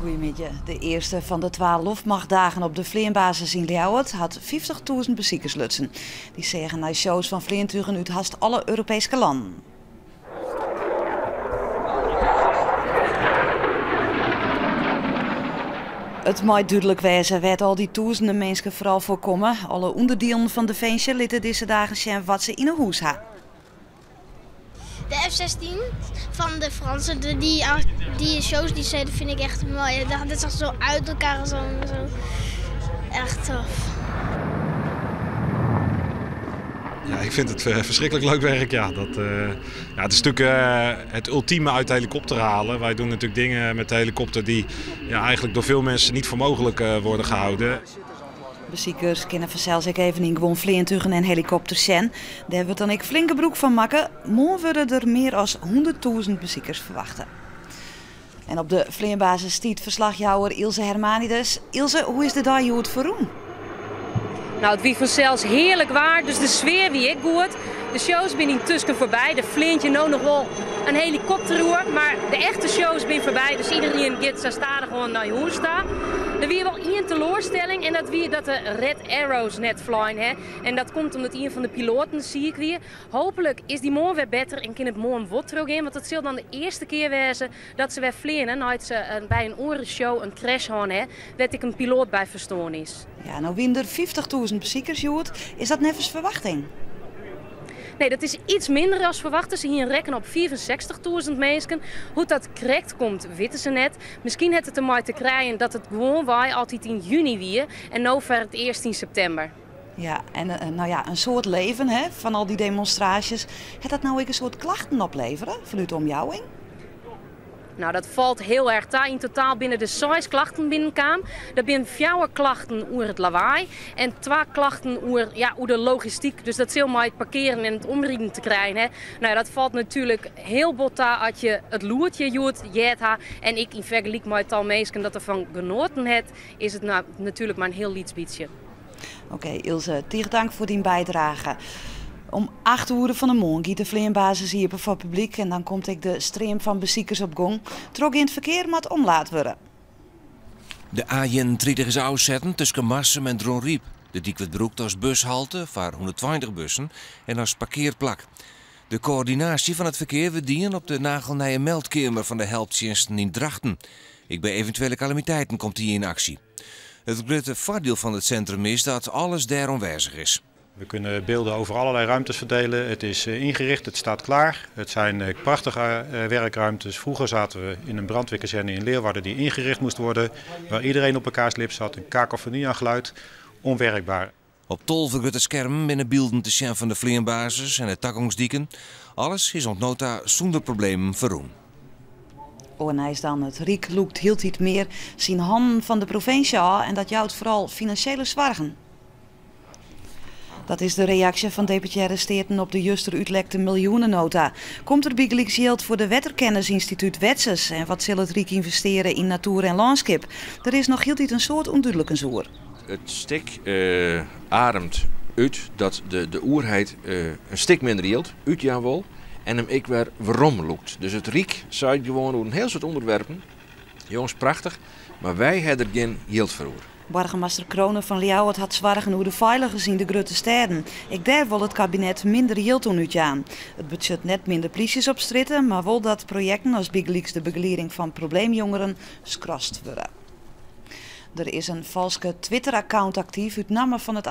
Goedemiddag. De eerste van de 12 luchtmachtdagen op de vleerbasis in Ljouwert had 50.000 bezoekers lutsen. Die zeggen naar shows van vleertuigen uit haast alle Europese landen. Het moet duidelijk wezen werd al die duizenden mensen vooral voorkomen. Alle onderdelen van de feestje lieten deze dagen zien wat ze in een hoes hebben. De F-16 van de Fransen, die shows die zeiden vind ik echt mooi. Dit zag zo uit elkaar, zo echt tof. Ja, ik vind het verschrikkelijk leuk werk. Ja. Het is natuurlijk het ultieme uit de helikopter halen. Wij doen natuurlijk dingen met de helikopter die eigenlijk door veel mensen niet voor mogelijk worden gehouden. Bezoekers kunnen vanzelfs ook even in gewoon vleertuigen en helikopters zien. Daar hebben we dan ik flinke broek van maken. Morgen worden er meer dan 100.000 bezoekers verwachten. En op de vleerbasis stiet verslagjouwer Ilse Hermanides. Ilse, hoe is de dag je het verroen? Nou, het wie vanzelfs heerlijk waar, dus de sfeer wie ik goed. De shows zijn intussen voorbij. De vleentje nou nog wel een helikopterroer, maar de echte shows zijn voorbij. Dus iedereen gaat staan gewoon naar je hoes staan. Er weer wel één teleurstelling en dat weer dat de Red Arrows net vliegen. Hè. En dat komt omdat een van de piloten zie ik weer. Hopelijk is die morgen weer beter en kan het morgen wat terug in. Want het zal dan de eerste keer wezen dat ze weer vliegen. Nooit ze bij een orenshow een crash hadden, werd ik een piloot bij verstoorn is. Ja, nou winnen er 50.000 bezoekers, Joet. Is dat nevens verwachting? Nee, dat is iets minder als verwacht. Ze hier rekken op 64.000 mensen. Hoe dat correct komt, weten ze net. Misschien heeft het ermee te krijgen dat het gewoon wij altijd in juni weer en nu ver het eerst in september. Ja, en een soort leven hè, van al die demonstraties. Gaat dat nou ook een soort klachten opleveren vanuit de omjouwing? Nou, dat valt heel erg daar. In totaal binnen de 6 klachten binnenkwamen. Er zijn 4 klachten over het lawaai en 2 klachten over de logistiek. Dus dat is heel mooi het parkeren en het omrijden te krijgen. Hè. Nou, dat valt natuurlijk heel bot daar als je het loertje joet, en ik in vergelijking met al mensen dat ervan genoten heeft, is het natuurlijk maar een heel lietsbietje. Oké, Ilse, dank voor die bijdrage. Om 8 uur van de morgen giet de vleerbasis hier voor het publiek en dan komt ik de stream van bezoekers op gang. Trok in het verkeer maar het omlaat worden. De A31 is uitzetten tussen Marsum en Dronriep. De dik wordt gebruikt als bushalte voor 120 bussen en als parkeerplak. De coördinatie van het verkeer wordt dienen op de nagelnije meldkamer van de helpdiensten in Drachten. Ik bij eventuele calamiteiten komt die in actie. Het grote voordeel van het centrum is dat alles daar aanwezig is. We kunnen beelden over allerlei ruimtes verdelen. Het is ingericht, het staat klaar. Het zijn prachtige werkruimtes. Vroeger zaten we in een brandweerkazerne in Leeuwarden die ingericht moest worden. Waar iedereen op elkaars lip zat, een kakofonie aan geluid. Onwerkbaar. Op tolvergrote schermen binnen beelden te zien van de vleerbasis en het takkongsdieken. Alles is op nota zonder problemen verroen. En hij is dan het Riek loekt hield iets meer zien handen van de provincie aan en dat jouwt vooral financiële zwargen. Dat is de reactie van deputaire Steerten op de juster uitlekte miljoenennota. Komt er bijgelijks geld voor de Wetterkennisinstituut Wetses en wat zal het Riek investeren in natuur en landschap? Er is nog heel iets een soort onduidelijke zoer. Het stik ademt uit dat de oerheid een stuk minder yield, uit Janwol, en hem ik weer waarom loopt. Dus het Riek zei gewoon over een heel soort onderwerpen. Jongens, prachtig, maar wij hebben er geen yield voor. Burgemeester Kronen van Ljouwert had zwargen hoe de veiligen in de grote steden. Ik daar wil het kabinet minder geld doen uitjaan. Het budget net minder polities op stritten, maar wel dat projecten als bijgelijks de begeleiding van probleemjongeren skrast worden. Er is een valse Twitter-account actief uit namen van het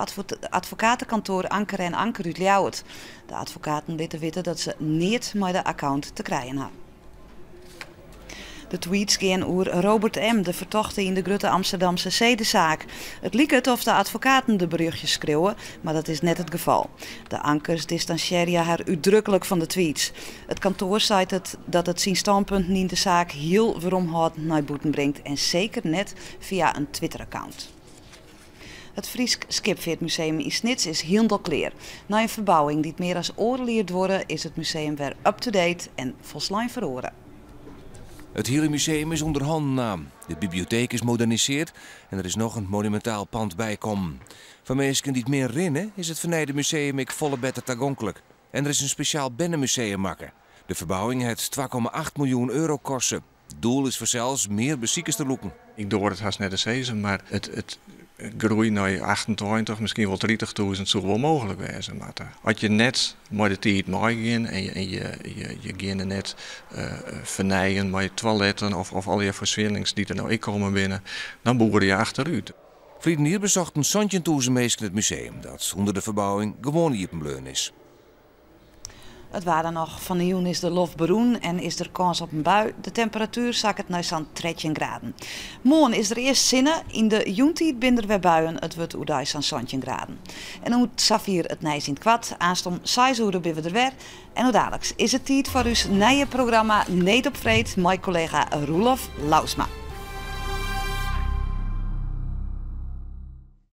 advocatenkantoor Anker en Anker uit Ljouwert. De advocaten lieten weten dat ze niet met de account te krijgen hebben. De tweets gaan over Robert M., de vertochte in de grote Amsterdamse zedenzaak. Het lijkt het of de advocaten de berichtjes schreeuwen, maar dat is net het geval. De Ankers distantiëren haar uitdrukkelijk van de tweets. Het kantoor zei dat het zijn standpunt in de zaak heel veromhoud naar boeten brengt en zeker net via een Twitter-account. Het Fries Skipvaartmuseum in Snits is heel klaar. Na een verbouwing die het meer als oorleerd worden, is het museum weer up-to-date en volslijn verloren. Het hele museum is onder handnaam. De bibliotheek is moderniseerd en er is nog een monumentaal pand bij komen. Voor mensen die het meer rennen is het Vernijde Museum ik volle beter toegankelijk. En er is een speciaal binnenmuseum maken. De verbouwing heeft 2,8 miljoen euro kosten. Het doel is voor zelfs meer beziekers te loeken. Ik door het haast net de season, maar het groei naar 28, misschien wel 30.000 zou wel mogelijk wezen. Maar als je net met de tijd meegaat en je gaat er net vernijen met je toiletten of al je verswillings die er nou ik komen binnen, dan boer je achteruit. Verleden jaar bezochten 17.000 mensen het museum, dat onder de verbouwing gewoon Iepenbleun is. Het waren nog van de is de lof beroen en is er kans op een bui. De temperatuur zakt naar zo'n 13 graden. Morgen is er eerst zinnen. In de joentijd binnen er weer buien. Het wordt oedai zo'n 17 graden. En hoe Safir het nijs in het kwad. Aanstom 6 uur ben we er weer. En hoe dadelijk is het tijd voor uw nieuwe programma Neet op Vreed. Mijn collega Roelof Lausma.